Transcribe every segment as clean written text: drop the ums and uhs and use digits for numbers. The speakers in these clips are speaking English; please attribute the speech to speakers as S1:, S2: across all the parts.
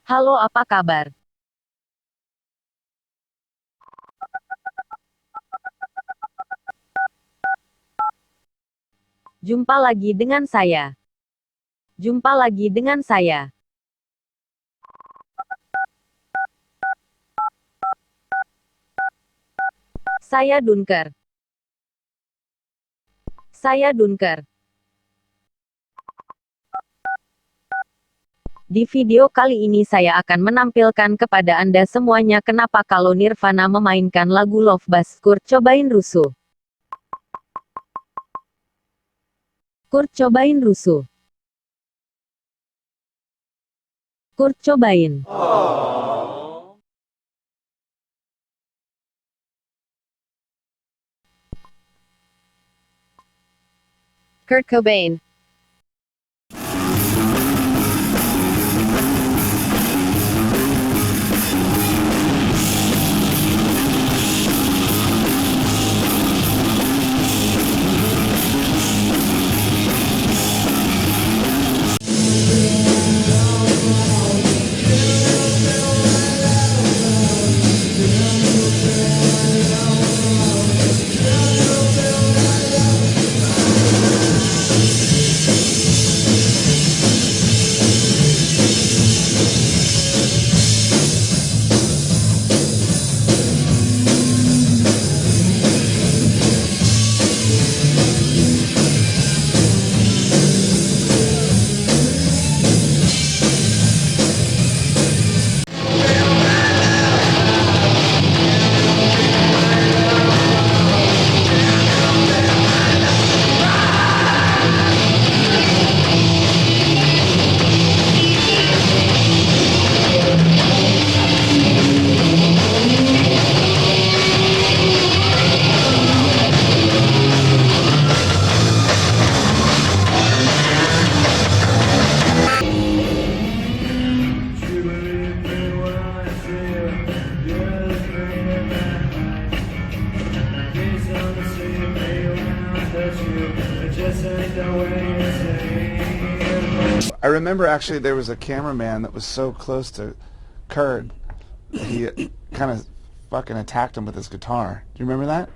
S1: Halo, apa kabar? Jumpa lagi dengan saya. Jumpa lagi dengan saya. Saya Dunker. Saya Dunker. Di video kali ini saya akan menampilkan kepada Anda semuanya kenapa kalau Nirvana memainkan lagu Love Buzz. Kurt cobain rusuh. Kurt cobain rusuh. Kurt cobain. Kurt Cobain.
S2: I remember actually there was a cameraman that was so close to Kurt, he kind of fucking attacked him with his guitar. Do you remember that?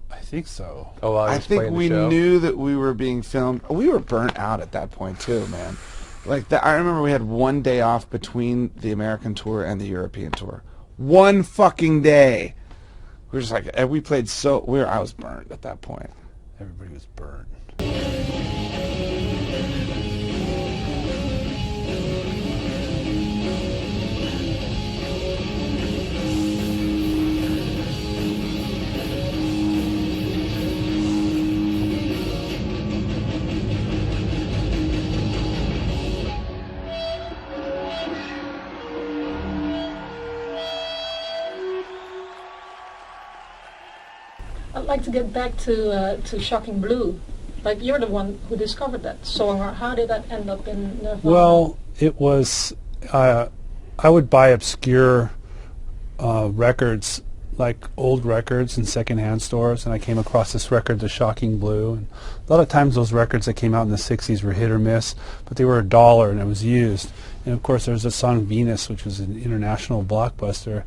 S3: I think so.
S4: Oh, well,
S2: I think we knew that we were being filmed. We were burnt out at that point too, man. Like that, I remember we had one day off between the American tour and the European tour. One fucking day. We were just like, and we played so. I was burnt at that point.
S3: Everybody was burned.
S5: I'd like to get back to Shocking Blue. Like, you're the one who discovered that song, or how did that end up in Nirvana?
S3: Well, it was, I would buy obscure records, like old records in secondhand stores, and I came across this record, The Shocking Blue. And a lot of times those records that came out in the 60s were hit or miss, but they were $1 and it was used. And of course there's the song Venus, which was an international blockbuster.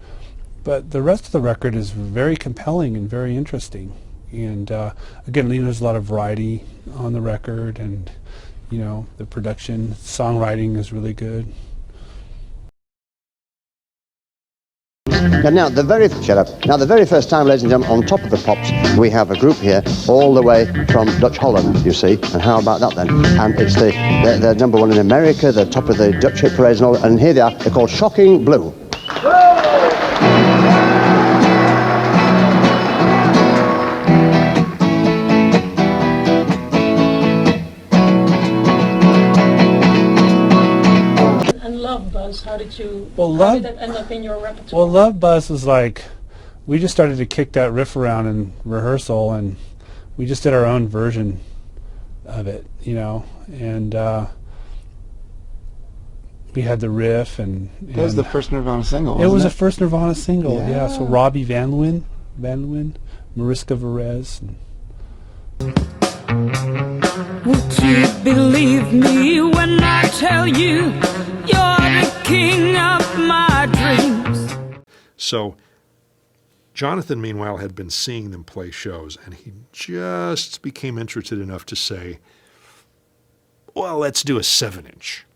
S3: But the rest of the record is very compelling and very interesting. And again, there's a lot of variety on the record, and you know, the production, songwriting is really good.
S6: And now the very first time, ladies and gentlemen, on Top of the Pops, we have a group here all the way from Dutch Holland, you see. And how about that then? And it's they're number one in America, they're top of the Dutch hit parades and all. And here they are. They're called Shocking Blue.
S5: How did you?
S3: Well,
S5: how did that end up in your repertoire?
S3: Well, Love Buzz was like, we just started to kick that riff around in rehearsal, and we just did our own version of it, you know. And we had the riff, and
S2: that was the first Nirvana single.
S3: It was the first Nirvana single, yeah. So
S2: Yeah.
S3: Robbie Van Leeuwen, Mariska Varese.
S7: Would you believe me when I tell you you're the
S4: king of my dreams.
S7: So Jonathan, meanwhile, had been seeing them play shows, and he just became interested enough to say, well, let's do a 7-inch.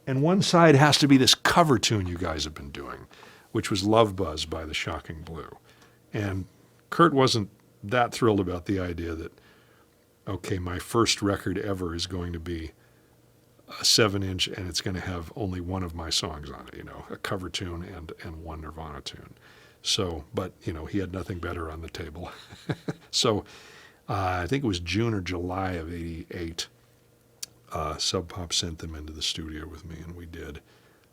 S7: And one side has to be this cover tune you guys have been doing, which was Love Buzz by the Shocking Blue. And Kurt wasn't that thrilled about the idea that, okay, my first record ever is going to be a 7-inch, and it's going to have only one of my songs on it, a cover tune and one Nirvana tune. So, but, he had nothing better on the table. So I think it was June or July of '88, Sub Pop sent them into the studio with me, and we did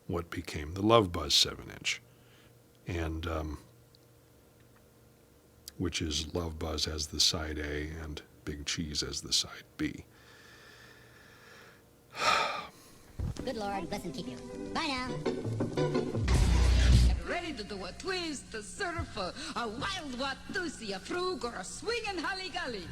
S7: what became the Love Buzz 7-inch. And which is Love Buzz as the side A and Big Cheese as the side B.
S8: Good Lord, bless and keep you. Bye now.
S4: Ready to do a twist, a surf, a wild watusi, a frug, or a swingin' holly-golly.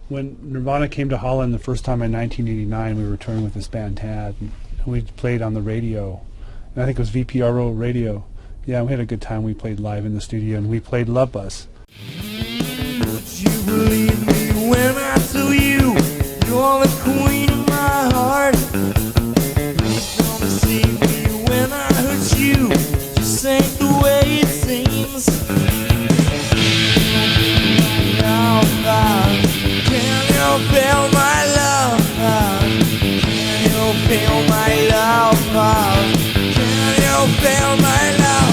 S3: When Nirvana came to Holland the first time in 1989, we were touring with this band Tad, and we played on the radio. And I think it was VPRO radio. Yeah, we had a good time. We played live in the studio, and we played Love Buzz.
S4: Would you believe me when I tell you you're the queen of my heart? Please don't deceive me when I hurt you. Just ain't the way it seems. Can you feel my love? Can you feel my love? Can you feel my love?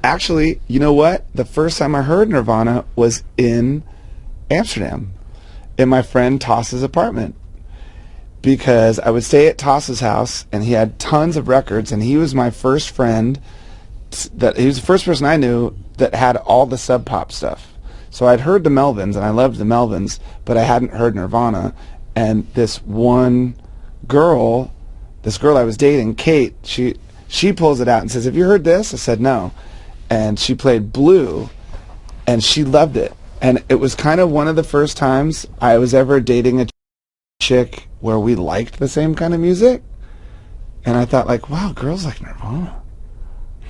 S2: Actually, you know what? The first time I heard Nirvana was in Amsterdam, in my friend Toss's apartment. Because I would stay at Toss's house, and he had tons of records, and he was my first friend, he was the first person I knew that had all the Sub Pop stuff. So I'd heard the Melvins, and I loved the Melvins, but I hadn't heard Nirvana. And this one girl, I was dating, Kate, she pulls it out and says, "Have you heard this?" I said, "No." And she played Blue, and she loved it. And it was kind of one of the first times I was ever dating a chick where we liked the same kind of music. And I thought, like, wow, girls like Nirvana.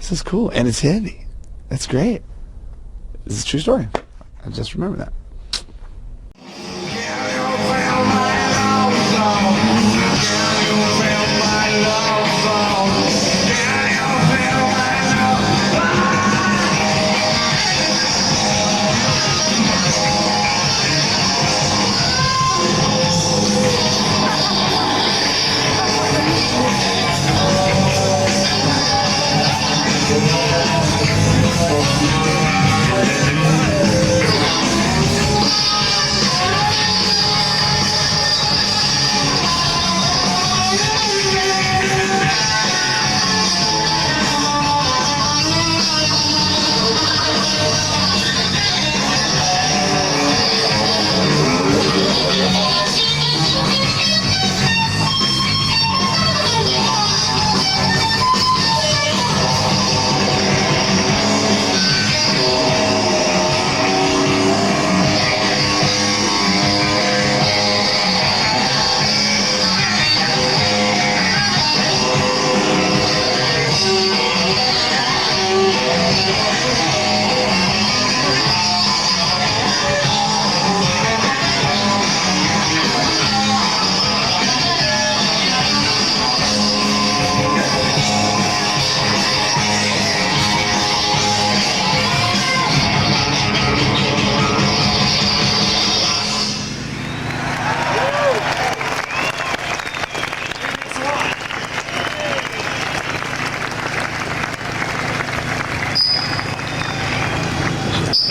S2: This is cool, and it's heavy. That's great. This is a true story. I just remember that.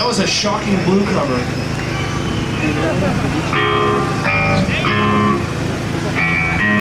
S9: That was a shocking blue cover.